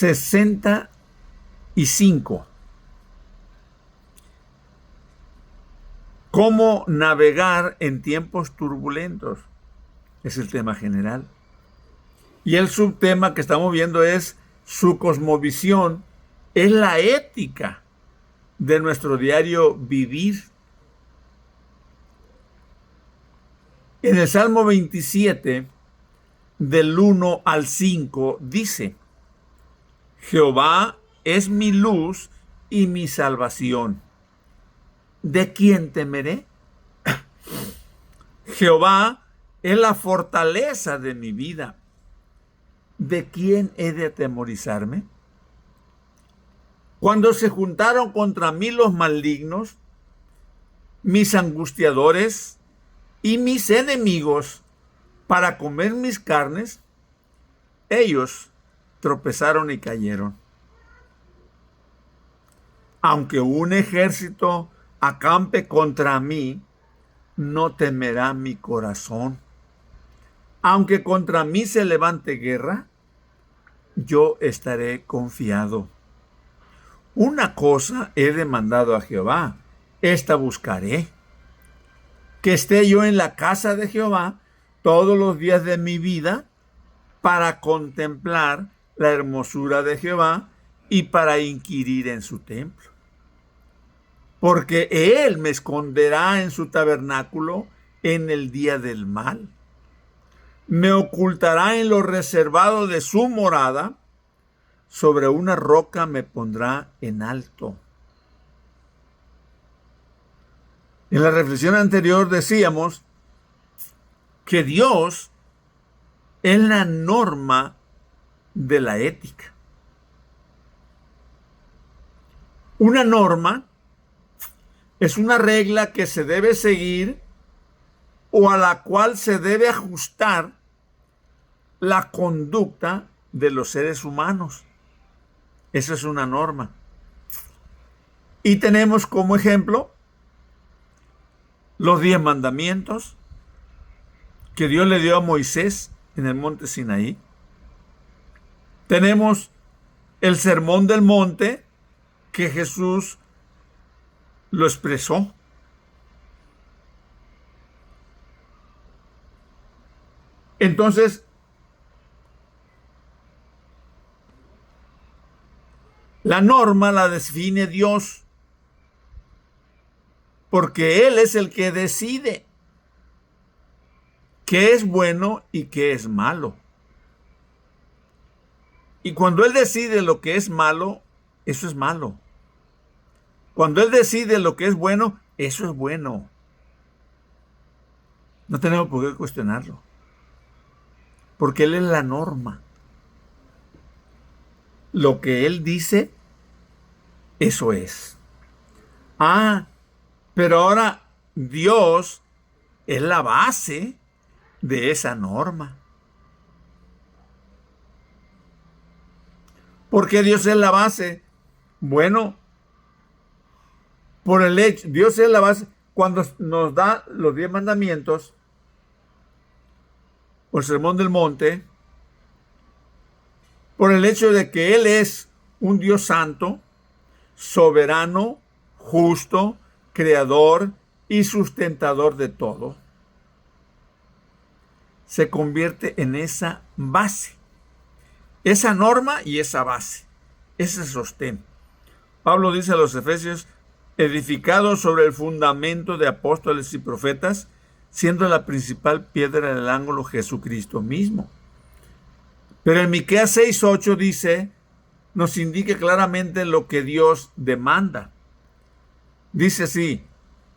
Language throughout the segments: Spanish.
65. ¿Cómo navegar en tiempos turbulentos? Es el tema general. Y el subtema que estamos viendo es su cosmovisión, es la ética de nuestro diario vivir. En el Salmo 27, del 1 al 5, dice: Jehová es mi luz y mi salvación. ¿De quién temeré? Jehová es la fortaleza de mi vida. ¿De quién he de atemorizarme? Cuando se juntaron contra mí los malignos, mis angustiadores y mis enemigos para comer mis carnes, ellos tropezaron y cayeron. Aunque un ejército acampe contra mí, no temerá mi corazón. Aunque contra mí se levante guerra, yo estaré confiado. Una cosa he demandado a Jehová, esta buscaré: que esté yo en la casa de Jehová todos los días de mi vida, para contemplar la hermosura de Jehová y para inquirir en su templo. Porque Él me esconderá en su tabernáculo en el día del mal. Me ocultará en lo reservado de su morada. Sobre una roca me pondrá en alto. En la reflexión anterior decíamos que Dios es la norma de la ética. Una norma es una regla que se debe seguir o a la cual se debe ajustar la conducta de los seres humanos. Esa es una norma. Y tenemos como ejemplo los 10 mandamientos que Dios le dio a Moisés en el monte Sinaí. Tenemos el sermón del monte que Jesús lo expresó. Entonces, la norma la define Dios, porque Él es el que decide qué es bueno y qué es malo. Y cuando Él decide lo que es malo, eso es malo. Cuando Él decide lo que es bueno, eso es bueno. No tenemos por qué cuestionarlo, porque Él es la norma. Lo que Él dice, eso es. Pero ahora Dios es la base de esa norma. ¿Por qué Dios es la base? Bueno, por el hecho, Dios es la base cuando nos da los 10 mandamientos o el sermón del monte, por el hecho de que Él es un Dios santo, soberano, justo, creador y sustentador de todo. Se convierte en esa base, esa norma y esa base, ese sostén. Pablo dice a los Efesios: edificados sobre el fundamento de apóstoles y profetas, siendo la principal piedra del ángulo Jesucristo mismo. Pero en Miqueas 6:8 dice, nos indica claramente lo que Dios demanda. Dice así: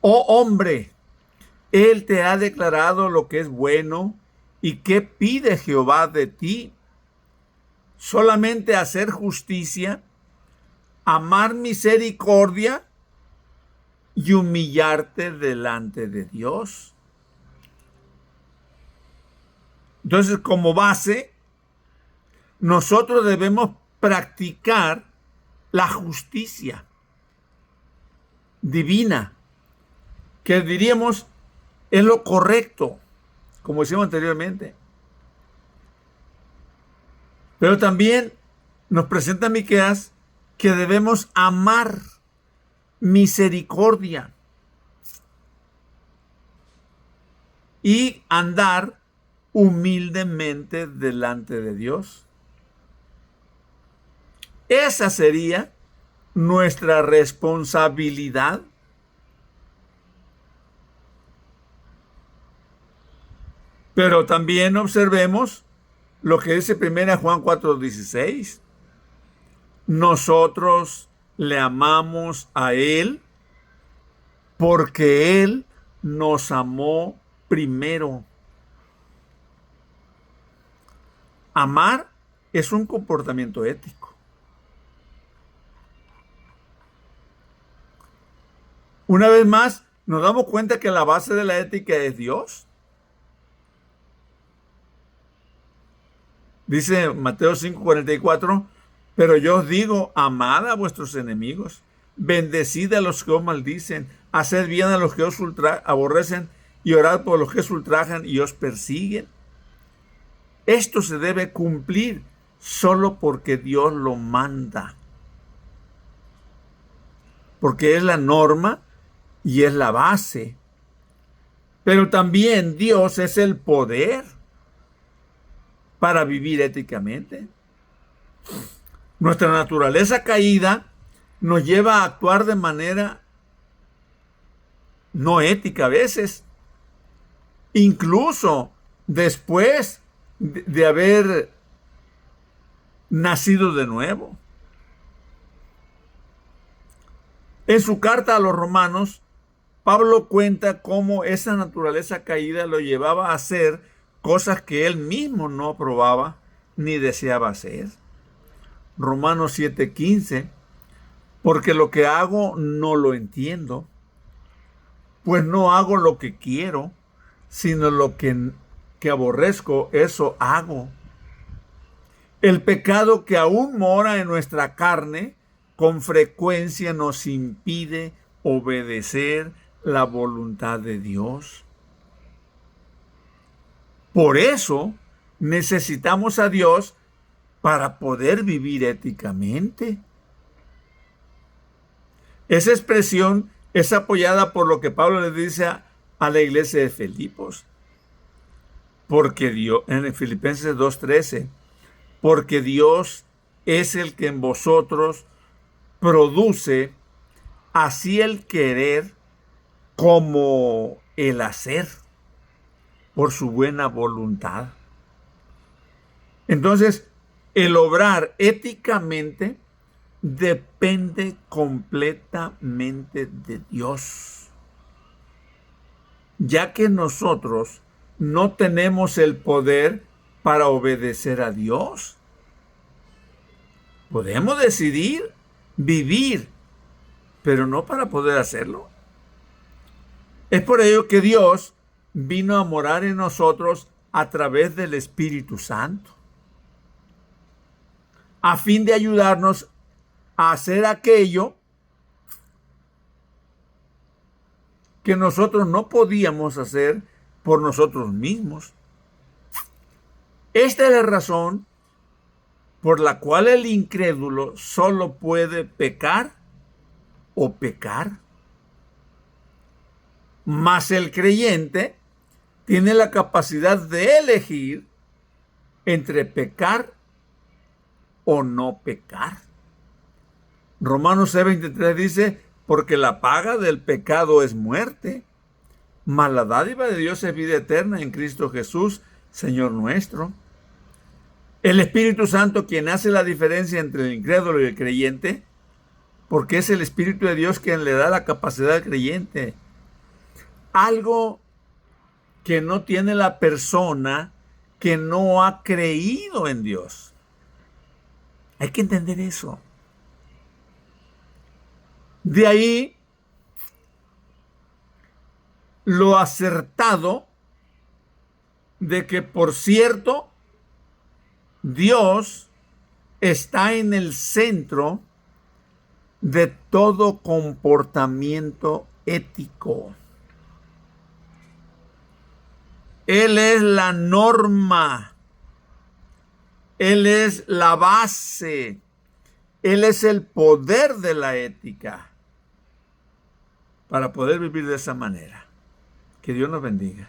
oh hombre, Él te ha declarado lo que es bueno, y qué pide Jehová de ti: solamente hacer justicia, amar misericordia y humillarte delante de Dios. Entonces, como base, nosotros debemos practicar la justicia divina, que diríamos es lo correcto, como decíamos anteriormente. Pero también nos presenta Miqueas que debemos amar, misericordia y andar humildemente delante de Dios. Esa sería nuestra responsabilidad. Pero también observemos lo que dice 1 Juan 4:16. Nosotros le amamos a Él porque Él nos amó primero. Amar es un comportamiento ético. Una vez más, nos damos cuenta que la base de la ética es Dios. Dice Mateo 5:44, pero yo os digo, amad a vuestros enemigos, bendecid a los que os maldicen, haced bien a los que os aborrecen y orad por los que os ultrajan y os persiguen. Esto se debe cumplir solo porque Dios lo manda, porque es la norma y es la base. Pero también Dios es el poder para vivir éticamente. Nuestra naturaleza caída nos lleva a actuar de manera no ética a veces, incluso después de haber nacido de nuevo. En su carta a los Romanos, Pablo cuenta cómo esa naturaleza caída lo llevaba a hacer cosas que él mismo no aprobaba ni deseaba hacer. Romanos 7:15, porque lo que hago no lo entiendo, pues no hago lo que quiero, sino lo que aborrezco, eso hago. El pecado que aún mora en nuestra carne, con frecuencia nos impide obedecer la voluntad de Dios. Por eso necesitamos a Dios para poder vivir éticamente. Esa expresión es apoyada por lo que Pablo le dice a la iglesia de Filipos. Porque Dios, en Filipenses 2:13, porque Dios es el que en vosotros produce así el querer como el hacer por su buena voluntad. Entonces, el obrar éticamente depende completamente de Dios, ya que nosotros no tenemos el poder para obedecer a Dios. Podemos decidir vivir, pero no para poder hacerlo. Es por ello que Dios vino a morar en nosotros a través del Espíritu Santo, a fin de ayudarnos a hacer aquello que nosotros no podíamos hacer por nosotros mismos. Esta es la razón por la cual el incrédulo solo puede pecar o pecar. Mas el creyente tiene la capacidad de elegir entre pecar o no pecar. Romanos 6:23 dice, porque la paga del pecado es muerte, mas la dádiva de Dios es vida eterna en Cristo Jesús, Señor nuestro. El Espíritu Santo quien hace la diferencia entre el incrédulo y el creyente, porque es el Espíritu de Dios quien le da la capacidad al creyente. Algo que no tiene la persona que no ha creído en Dios. Hay que entender eso. De ahí lo acertado de que, por cierto, Dios está en el centro de todo comportamiento ético. Él es la norma. Él es la base. Él es el poder de la ética para poder vivir de esa manera. Que Dios nos bendiga.